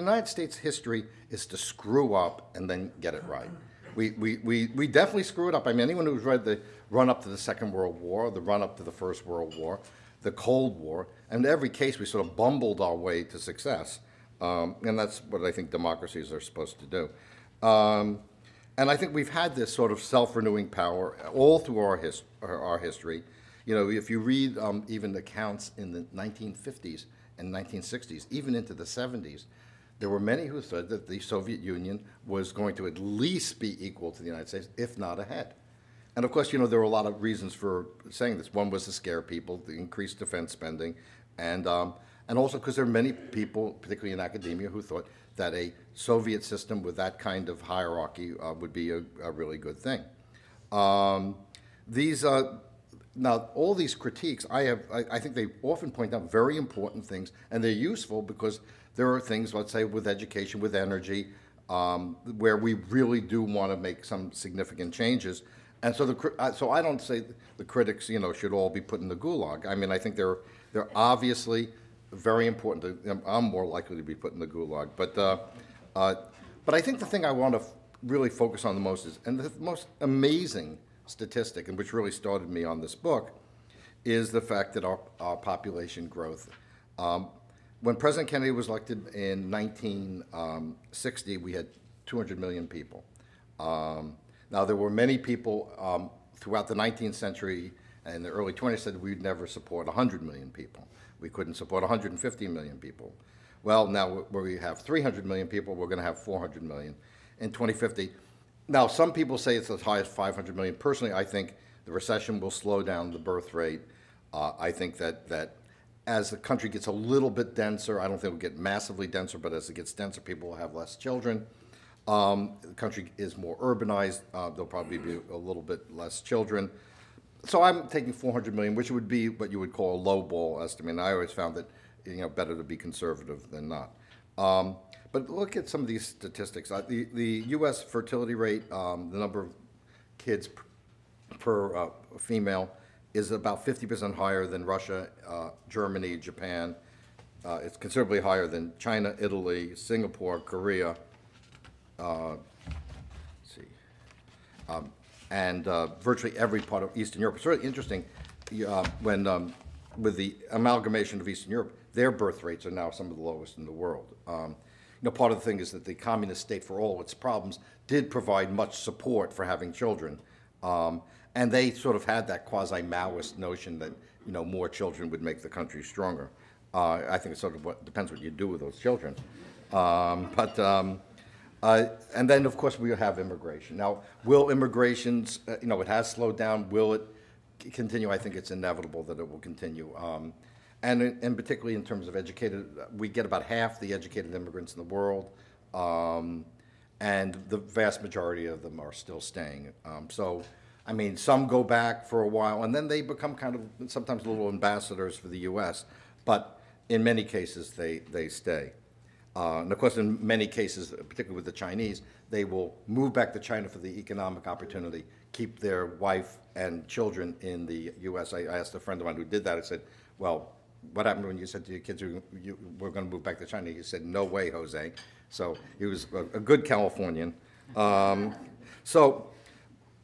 United States history is to screw up and then get it right. We definitely screw it up. I mean, anyone who's read the run-up to the Second World War, the run-up to the First World War, the Cold War, and in every case we sort of bumbled our way to success. And that's what I think democracies are supposed to do. And I think we've had this sort of self-renewing power all through our history. You know, if you read even accounts in the 1950s and 1960s, even into the 70s, there were many who said that the Soviet Union was going to at least be equal to the United States, if not ahead. And of course, you know, there were a lot of reasons for saying this. One was to scare people, the increased defense spending, and also because there are many people, particularly in academia, who thought that a Soviet system with that kind of hierarchy would be a really good thing. Now, all these critiques, I think they often point out very important things, and they're useful because there are things, let's say, with education, with energy, where we really do want to make some significant changes. And so, so I don't say the critics, you know, should all be put in the gulag. I mean, I think they're obviously very important. I'm more likely to be put in the gulag, but I think the thing I want to really focus on the most is, and the most amazing statistic, and which really started me on this book, is the fact that our population growth. When President Kennedy was elected in 1960, we had 200 million people. Now, there were many people throughout the 19th century and the early 20th said we'd never support 100 million people. We couldn't support 150 million people. Well, now where we have 300 million people, we're going to have 400 million in 2050. Now, some people say it's as high as 500 million. Personally, I think the recession will slow down the birth rate. I think that as the country gets a little bit denser, I don't think it will get massively denser, but as it gets denser, people will have less children. The country is more urbanized. There'll probably be a little bit less children. So I'm taking 400 million, which would be what you would call a low ball estimate. And I always found that, you know, better to be conservative than not. But look at some of these statistics. The U.S. fertility rate, the number of kids per female, is about 50% higher than Russia, Germany, Japan. It's considerably higher than China, Italy, Singapore, Korea, and virtually every part of Eastern Europe. It's really interesting when, with the amalgamation of Eastern Europe, their birth rates are now some of the lowest in the world. You know, part of the thing is that the communist state, for all its problems, did provide much support for having children. And they sort of had that quasi-Maoist notion that, you know, more children would make the country stronger. I think it sort of depends what you do with those children. And then, of course, we have immigration. Now, will immigrations, you know, it has slowed down. Will it continue? I think it's inevitable that it will continue. And particularly in terms of educated, we get about half the educated immigrants in the world, and the vast majority of them are still staying. So, I mean, some go back for a while, and then they become kind of sometimes little ambassadors for the U.S., but in many cases they stay. And of course, in many cases, particularly with the Chinese, they will move back to China for the economic opportunity, keep their wife and children in the U.S. I asked a friend of mine who did that. I said, well, what happened when you said to your kids, we're going to move back to China? He said, no way, Jose. So he was a good Californian. So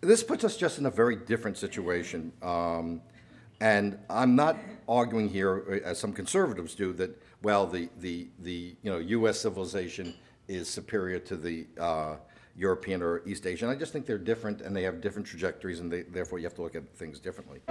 this puts us just in a very different situation. And I'm not arguing here, as some conservatives do, that, well, the you know, U.S. civilization is superior to the European or East Asian. I just think they're different, and they have different trajectories, and therefore you have to look at things differently.